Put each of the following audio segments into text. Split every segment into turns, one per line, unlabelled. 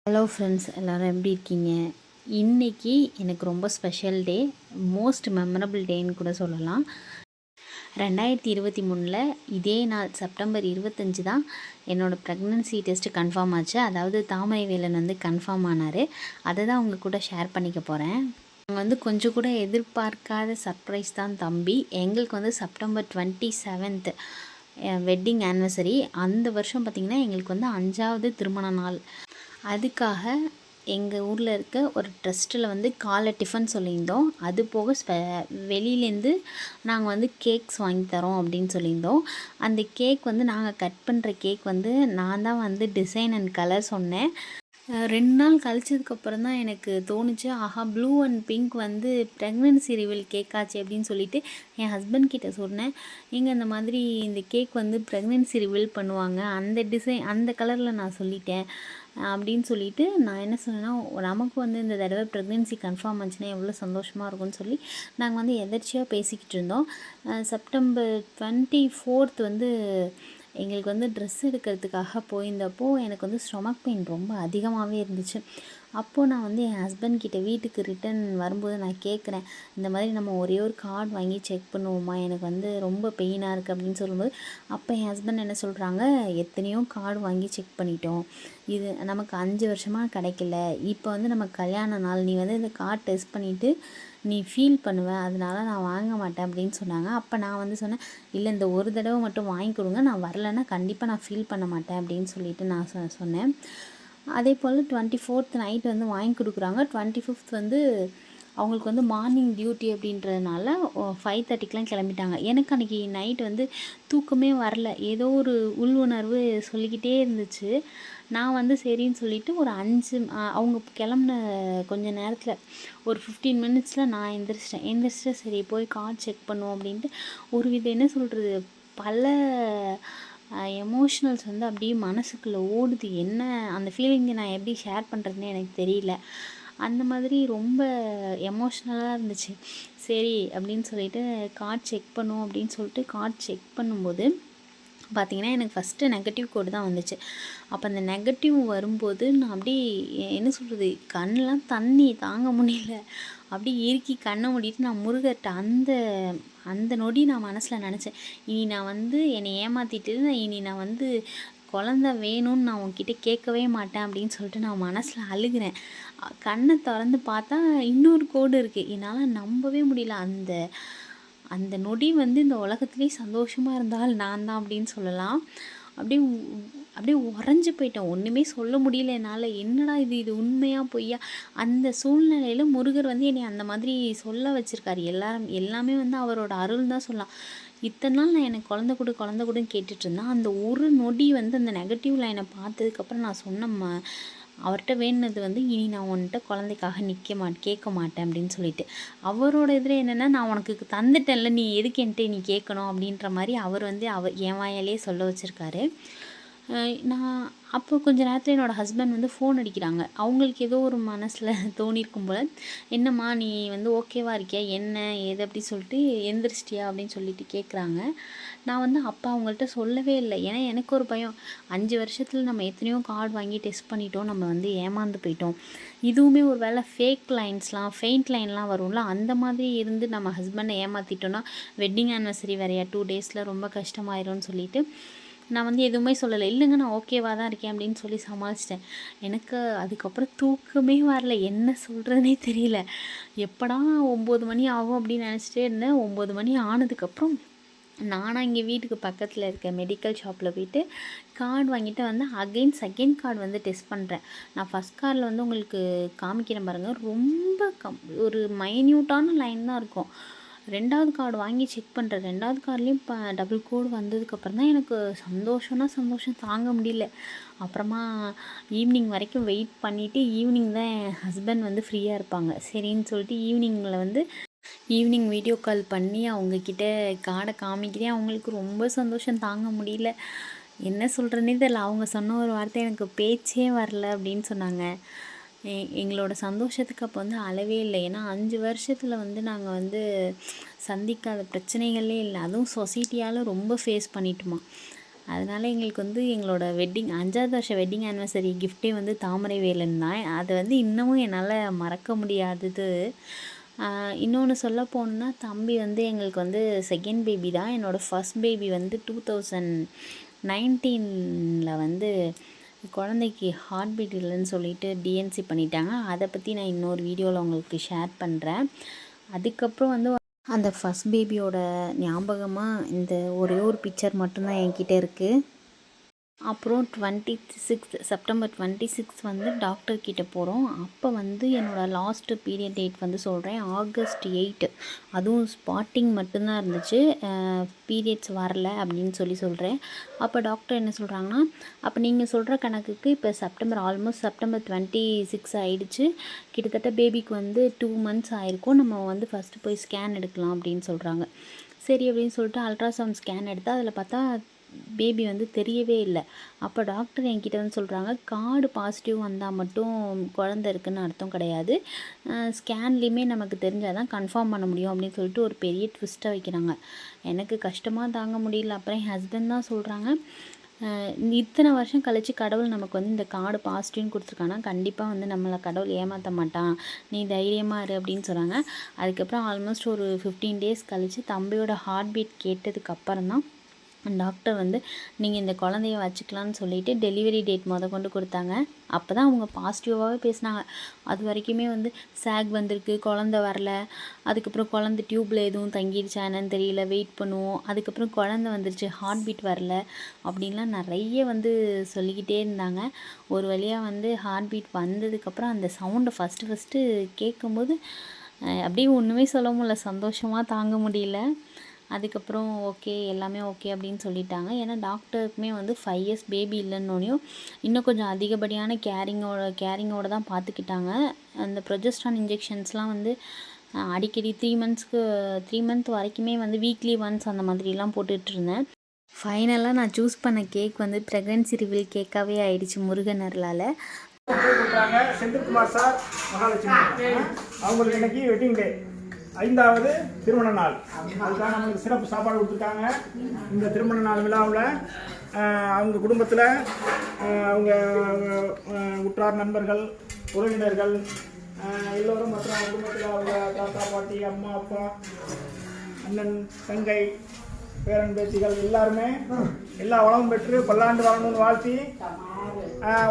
Hello friends, எல்லோரும் எப்படி இருக்கீங்க? இன்றைக்கி எனக்கு ரொம்ப ஸ்பெஷல் டே, மோஸ்ட் மெமரபிள் டேன்னு கூட சொல்லலாம். 2023 இதே நாள் செப்டம்பர் 25 தான் என்னோடய ப்ரெக்னன்சி டெஸ்ட்டு கன்ஃபார்ம் ஆச்சு. அதாவது தாமரைவேலன் வந்து கன்ஃபார்ம் ஆனார். அதை தான் உங்கள் கூட ஷேர் பண்ணிக்க போகிறேன். நாங்கள் வந்து கொஞ்சம் கூட எதிர்பார்க்காத சர்ப்ரைஸ் தான் தம்பி. எங்களுக்கு வந்து செப்டம்பர் 27 வெட்டிங் ஆனிவர்சரி. அந்த வருஷம் பார்த்திங்கன்னா எங்களுக்கு வந்து 5வது திருமண நாள். அதுக்காக எங்கள் ஊரில் இருக்க ஒரு ட்ரஸ்ட்டில் வந்து காலை டிஃபன் சொல்லியிருந்தோம். அது போக வெளியிலேருந்து நாங்கள் வந்து கேக்ஸ் வாங்கி தரோம் அப்படின்னு சொல்லியிருந்தோம். அந்த கேக் வந்து நாங்கள் கட் பண்ணுற கேக் வந்து நான் தான் வந்து டிசைன் அண்ட் கலர் சொன்னேன். 2 நாள் கழிச்சதுக்கப்புறம் தான் எனக்கு தோணுச்சு, ஆஹா ப்ளூ அண்ட் பிங்க் வந்து ப்ரெக்னன்சி ரிவீல் கேக்காச்சு அப்படின்னு சொல்லிட்டு என் ஹஸ்பண்ட் கிட்ட சொன்னேன். இந்த மாதிரி இந்த கேக் வந்து ப்ரெக்னன்சி ரிவீல் பண்ணுவாங்க, அந்த டிசைன் அந்த கலரில் நான் சொல்லிட்டேன் அப்படின்னு சொல்லிட்டு நான் என்ன சொன்னேன்னா, நமக்கு வந்து இந்த தடவை ப்ரெக்னன்சி கன்ஃபார்ம் ஆச்சுன்னா எவ்வளோ சந்தோஷமாக இருக்கும்னு சொல்லி நாங்கள் வந்து எதர்ச்சியாக பேசிக்கிட்டு இருந்தோம். செப்டம்பர் 24 வந்து எங்களுக்கு வந்து ட்ரெஸ் எடுக்கிறதுக்காக போயிருந்தப்போ எனக்கு வந்து ஸ்டொமக் பெயின் ரொம்ப அதிகமாகவே இருந்துச்சு. அப்போது நான் வந்து என் ஹஸ்பண்ட் கிட்டே வீட்டுக்கு ரிட்டன் வரும்போது நான் கேட்குறேன், இந்த மாதிரி நம்ம ஒரே ஒரு கார்டு வாங்கி செக் பண்ணுவோமா, எனக்கு வந்து ரொம்ப பெயினாக இருக்குது அப்படின்னு சொல்லும்போது, அப்போ என் ஹஸ்பண்ட் என்ன சொல்கிறாங்க, எத்தனையோ கார்டு வாங்கி செக் பண்ணிட்டோம், இது நமக்கு 5 வருஷமாக கிடைக்கல, இப்போ வந்து நம்ம கல்யாண நாள், நீ வந்து இந்த கார்டு டெஸ்ட் பண்ணிவிட்டு நீ ஃபீல் பண்ணுவேன், அதனால நான் வாங்க மாட்டேன் அப்படின்னு சொன்னாங்க. அப்போ நான் வந்து சொன்னேன், இல்லை இந்த ஒரு தடவை மட்டும் வாங்கி கொடுங்க, நான் வரலைன்னா கண்டிப்பாக நான் ஃபீல் பண்ண மாட்டேன் அப்படின்னு சொல்லிட்டு நான் சொன்னேன். அதே போல் 24th நைட் வந்து வாங்கி கொடுக்குறாங்க. 25th வந்து அவங்களுக்கு வந்து மார்னிங் டியூட்டி அப்படின்றதுனால 5:30க்கெலாம் கிளம்பிட்டாங்க. எனக்கு அன்றைக்கி நைட் வந்து தூக்கமே வரல, ஏதோ ஒரு உள் உணர்வு சொல்லிக்கிட்டே இருந்துச்சு. நான் வந்து சரின்னு சொல்லிவிட்டு ஒரு 5 அவங்க கிளம்புன கொஞ்சம் நேரத்தில் ஒரு 15 மினிட்ஸில் நான் எந்திரிச்சிட்டு சரி போய் கார்டு செக் பண்ணுவோம் அப்படின்ட்டு ஒரு என்ன சொல்கிறது, பல எமோஷ்னல்ஸ் வந்து அப்படியே மனசுக்குள்ளே ஓடுது. என்ன அந்த ஃபீலிங்கை நான் எப்படி ஷேர் பண்ணுறதுன்னு எனக்கு தெரியல. அந்த மாதிரி ரொம்ப எமோஷ்னலாக இருந்துச்சு. சரி அப்படின்னு சொல்லிட்டு கார்டு செக் பண்ணுவோம் அப்படின்னு சொல்லிட்டு கார்டு செக் பண்ணும்போது பார்த்திங்கன்னா எனக்கு ஃபஸ்ட்டு நெகட்டிவ் கோடு தான் வந்துச்சு. அப்போ அந்த நெகட்டிவ் வரும்போது நான் அப்படியே என்ன சொல்கிறது, கண்ணெலாம் தண்ணி தாங்க முடியல, அப்படியே இறுக்கி கண்ணை மூடிட்டு நான் முருகர்கிட்ட அந்த அந்த நொடி நான் மனசில் நினச்சேன், இனி நான் வந்து என்னை ஏமாற்றிட்டு இனி நான் வந்து குழந்த வேணும்னு நான் உன்கிட்ட கேட்கவே மாட்டேன் அப்படின்னு சொல்லிட்டு நான் மனசில் அழுகிறேன். கண்ணை திறந்து பார்த்தா இன்னொரு கோடு இருக்குது. என்னால் நம்பவே முடியல. அந்த அந்த நொடி வந்து இந்த உலகத்துலேயே சந்தோஷமாக இருந்தால் நான் தான் அப்படின்னு சொல்லலாம். அப்படியே அப்படியே உறைஞ்சி போயிட்டேன். ஒன்றுமே சொல்ல முடியல என்னால். என்னடா இது உண்மையாக பொய்யா? அந்த சூழ்நிலையில் முருகர் வந்து என்னை அந்த மாதிரி சொல்ல வச்சுருக்காரு. எல்லாமே வந்து அவரோட அருள் தான் சொல்லலாம். இத்தனை நாள் நான் எனக்கு குழந்த கொடுன்னு கேட்டுட்ருந்தேன். அந்த ஒரு நொடி வந்து அந்த நெகட்டிவ் லைனை பார்த்ததுக்கப்புறம் நான் சொன்ன அவர்கிட்ட வேணுனது வந்து, இனி நான் உன்கிட்ட குழந்தைக்காக கேட்க மாட்டேன் அப்படின்னு சொல்லிட்டு. அவரோட இதில் என்னென்னா, நான் உனக்கு தந்துட்டேன்ல, நீ எதுக்கு என்கிட்ட நீ கேட்கணும் அப்படின்ற மாதிரி அவர் வந்து என் வாயாலே சொல்ல வச்சுருக்காரு. நான் அப்போ கொஞ்ச நேரத்தில் என்னோடய ஹஸ்பண்ட் வந்து ஃபோன் அடிக்கிறாங்க. அவங்களுக்கு ஏதோ ஒரு மனசில் தோணியிருக்கும் போல், என்னம்மா நீ வந்து ஓகேவா இருக்கியா, என்ன ஏது அப்படி சொல்லிட்டு எந்திரிச்சிட்டியா அப்படின்னு சொல்லிட்டு கேட்குறாங்க. நான் வந்து அப்போ அவங்கள்ட்ட சொல்லவே இல்லை. ஏன்னா எனக்கு ஒரு பயம், 5 வருஷத்தில் நம்ம எத்தனையோ கார்டு வாங்கி டெஸ்ட் பண்ணிட்டோம், நம்ம வந்து ஏமாந்து போயிட்டோம். இதுவுமே ஒரு வேளை ஃபெயிண்ட் லைன்லாம் வரும்ல, அந்த மாதிரி இருந்து நம்ம ஹஸ்பண்டை ஏமாற்றிட்டோன்னா வெட்டிங் ஆனிவர்சரி வேறையா 2 டேஸில் ரொம்ப கஷ்டமாயிரும்னு சொல்லிட்டு நான் வந்து எதுவுமே சொல்லலை. இல்லைங்க நான் ஓகேவாக தான் இருக்கேன் அப்படின்னு சொல்லி சமாளிச்சிட்டேன். எனக்கு அதுக்கப்புறம் தூக்கமே வரல, என்ன சொல்கிறதுனே தெரியல. எப்படா 9 மணி ஆகும் அப்படின்னு நினச்சிட்டே இருந்தேன். 9 மணி ஆனதுக்கப்புறம் நானாக இங்கே வீட்டுக்கு பக்கத்தில் இருக்க மெடிக்கல் ஷாப்பில் போய்ட்டு கார்டு வாங்கிட்டு வந்து செகண்ட் கார்டு வந்து டெஸ்ட் பண்ணுறேன். நான் ஃபஸ்ட் கார்டில் வந்து உங்களுக்கு காமிக்கிறேன் பாருங்கள், ரொம்ப ஒரு மைன்யூட்டான லைன் தான் இருக்கும். 2வது கார்டு வாங்கி செக் பண்ணுறேன். 2வது கார்ட்லேயும் டபுள் கோடு வந்ததுக்கப்புறம் தான் எனக்கு சந்தோஷம் தாங்க முடியல. அப்புறமா ஈவினிங் வரைக்கும் வெயிட் பண்ணிவிட்டு ஈவினிங் தான் என் ஹஸ்பண்ட் வந்து ஃப்ரீயாக இருப்பாங்க. சரின்னு சொல்லிட்டு ஈவினிங் வீடியோ கால் பண்ணி அவங்கக்கிட்ட கார்டை காமிக்கிறேன். அவங்களுக்கு ரொம்ப சந்தோஷம் தாங்க முடியல. என்ன சொல்கிறேன்னே தெரியல. அவங்க சொன்ன ஒரு வார்த்தை, எனக்கு பேச்சே வரல அப்படின்னு சொன்னாங்க. எங்களோட சந்தோஷத்துக்கு அப்போ வந்து அளவே இல்லை. ஏன்னா 5 வருஷத்தில் வந்து நாங்கள் வந்து சந்திக்காத பிரச்சனைகளே இல்லை. அதுவும் சொசைட்டியால் ரொம்ப ஃபேஸ் பண்ணிட்டோமா. அதனால் எங்களுக்கு வந்து எங்களோட 5வது வருஷம் வெட்டிங் ஆனிவர்சரி கிஃப்ட்டே வந்து தாமரை வேலன் தான். அது வந்து இன்னமும் என்னால் மறக்க முடியாதது. இன்னொன்று சொல்ல போகணுன்னா, தம்பி வந்து எங்களுக்கு வந்து செகண்ட் பேபி தான். என்னோடய ஃபர்ஸ்ட் பேபி வந்து 2019 வந்து குழந்தைக்கு ஹார்ட் பீட் இல்லைன்னு சொல்லிட்டு டிஎன்சி பண்ணிட்டாங்க. அதை பற்றி நான் இன்னொரு வீடியோவில் உங்களுக்கு ஷேர் பண்ணுறேன். அதுக்கப்புறம் வந்து அந்த ஃபர்ஸ்ட் பேபியோட ஞாபகமாக இந்த ஒரே ஒரு பிக்சர் மட்டும்தான் என்கிட்ட இருக்குது. அப்புறம் செப்டம்பர் 26 வந்து டாக்டர்கிட்ட போகிறோம். அப்போ வந்து என்னோடய லாஸ்ட்டு பீரியட் டேட் வந்து சொல்கிறேன், August 8. அதுவும் ஸ்பாட்டிங் மட்டும்தான் இருந்துச்சு, பீரியட்ஸ் வரல அப்படின்னு சொல்கிறேன். அப்போ டாக்டர் என்ன சொல்கிறாங்கன்னா, அப்போ நீங்கள் சொல்கிற கணக்குக்கு இப்போ ஆல்மோஸ்ட் செப்டம்பர் 26 ஆகிடுச்சு. கிட்டத்தட்ட பேபிக்கு வந்து 2 months ஆகிருக்கும். நம்ம வந்து ஃபஸ்ட்டு போய் ஸ்கேன் எடுக்கலாம் அப்படின்னு சொல்கிறாங்க. சரி அப்படின்னு சொல்லிட்டு அல்ட்ராசவுண்ட் ஸ்கேன் எடுத்தால் அதில் பார்த்தா பேபி வந்து தெரியவே இல்லை. அப்போ டாக்டர் என்கிட்ட வந்து சொல்கிறாங்க, கார்டு பாசிட்டிவ் வந்தால் மட்டும் குழந்த இருக்குதுன்னு அர்த்தம் கிடையாது, ஸ்கேன்லேயுமே நமக்கு தெரிஞ்சால் தான் கன்ஃபார்ம் பண்ண முடியும் அப்படின்னு சொல்லிட்டு ஒரு பெரிய ட்விஸ்ட்டை வைக்கிறாங்க. எனக்கு கஷ்டமாக தாங்க முடியல. அப்புறம் என் ஹஸ்பண்ட் தான் சொல்கிறாங்க, இத்தனை வருஷம் கழித்து கடவுள் நமக்கு வந்து இந்த கார்டு பாசிட்டிவ்னு கொடுத்துருக்காங்கன்னா கண்டிப்பாக வந்து நம்மளை கடவுள் ஏமாற்ற மாட்டான், நீ தைரியமாக இரு அப்படின்னு சொன்னாங்க. அதுக்கப்புறம் ஆல்மோஸ்ட் ஒரு 15 days கழித்து தம்பியோட ஹார்ட் பீட் கேட்டதுக்கப்புறம் தான் டாக்டர் வந்து நீங்கள் இந்த குழந்தைய வச்சுக்கலான்னு சொல்லிவிட்டு டெலிவரி டேட் கொண்டு கொடுத்தாங்க. அப்போ தான் அவங்க பாசிட்டிவாகவே பேசினாங்க. அது வரைக்குமே வந்து சேக் வந்திருக்கு, குழந்த வரல, அதுக்கப்புறம் குழந்த டியூப்பில் எதுவும் தங்கிடுச்சா என்னன்னு தெரியல, வெயிட் பண்ணுவோம், அதுக்கப்புறம் குழந்த வந்துருச்சு, ஹார்ட் பீட் வரல அப்படின்லாம் நிறைய வந்து சொல்லிக்கிட்டே இருந்தாங்க. ஒரு வழியாக வந்து ஹார்ட் பீட் வந்ததுக்கப்புறம் அந்த சவுண்டை ஃபஸ்ட்டு கேட்கும்போது அப்படியே ஒன்றுமே சொல்ல முடியல, சந்தோஷமாக தாங்க முடியல. அதுக்கப்புறம் ஓகே எல்லாமே ஓகே அப்படின்னு சொல்லிட்டாங்க. ஏன்னா டாக்டருக்குமே வந்து 5 years பேபி இல்லைன்னொன்னையும் இன்னும் கொஞ்சம் அதிகப்படியான கேரிங்கோடு தான் பார்த்துக்கிட்டாங்க. அந்த ப்ரொஜெஸ்ட்ரான் இன்ஜெக்ஷன்ஸ்லாம் வந்து அடிக்கடி 3 month வரைக்குமே வந்து வீக்லி ஒன்ஸ் அந்த மாதிரிலாம் போட்டுட்ருந்தேன். ஃபைனலாக நான் சூஸ் பண்ண கேக் வந்து ப்ரெக்னன்சி ரிவீல் கேக்காகவே ஆயிடுச்சு முருகன் அருளால்.
செந்தில்குமார் சார், மகாலட்சுமி அவங்களுக்கு இன்னைக்கு வெட்டிங் டே, 5வது திருமண நாள். அதுக்காக நம்மளுக்கு சிறப்பு சாப்பாடு கொடுத்துருக்காங்க. இந்த திருமண நாள் விழாவில் அவங்க குடும்பத்தில் அவங்க உற்றார் நண்பர்கள், உறவினர்கள் எல்லோரும் மற்றும் அவங்க குடும்பத்தில் அவங்க தாத்தா பாட்டி, அம்மா அப்பா, அண்ணன் தங்கை, பேரன் பேத்திகள் எல்லாருமே எல்லா வளமும் பெற்று பல்லாண்டு வரணும்னு வாழ்த்தி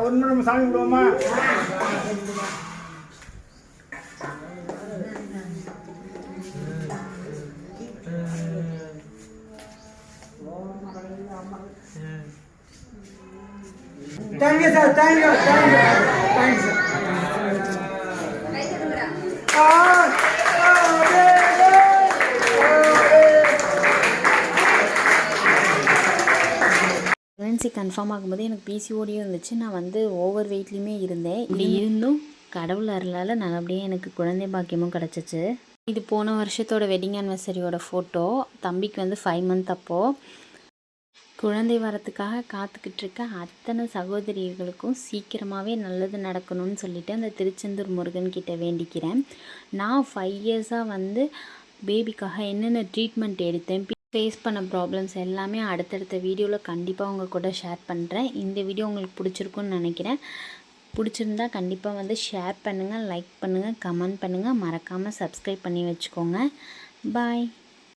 ஒரு நிமிடம் சாமி விடுவோமா?
Thank you, sir. Thank you. Thanks, sir.
Pregnancy confirm ஆகும்போது எனக்கு பிசிஓடியும் இருந்துச்சு. நான் வந்து ஓவர் வெயிட்லேயுமே இருந்தேன். இப்படி இருந்தும் கடவுள் அருளால் நல்லபடியாக எனக்கு குழந்தை பாக்கியமும் கிடச்சிச்சு. இது போன வருஷத்தோட வெட்டிங் ஆனிவர்சரியோட ஃபோட்டோ. தம்பிக்கு வந்து 5 month அப்போது. குழந்தை வரத்துக்காக காத்துக்கிட்டு இருக்க அத்தனை சகோதரிகளுக்கும் சீக்கிரமாகவே நல்லது நடக்கணும்னு சொல்லிட்டு அந்த திருச்செந்தூர் முருகன் கிட்ட வேண்டிக்கிறேன். நான் 5 yearsஆக வந்து பேபிக்காக என்னென்ன ட்ரீட்மெண்ட் எடுத்தேன், ஃபேஸ் பண்ண ப்ராப்ளம்ஸ் எல்லாமே அடுத்தடுத்த வீடியோவில் கண்டிப்பாக உங்கள் கூட ஷேர் பண்ணுறேன். இந்த வீடியோ உங்களுக்கு பிடிச்சிருக்குன்னு நினைக்கிறேன். பிடிச்சிருந்தா கண்டிப்பாக வந்து ஷேர் பண்ணுங்கள், லைக் பண்ணுங்கள், கமெண்ட் பண்ணுங்கள், மறக்காமல் சப்ஸ்கிரைப் பண்ணி வச்சுக்கோங்க. பாய்.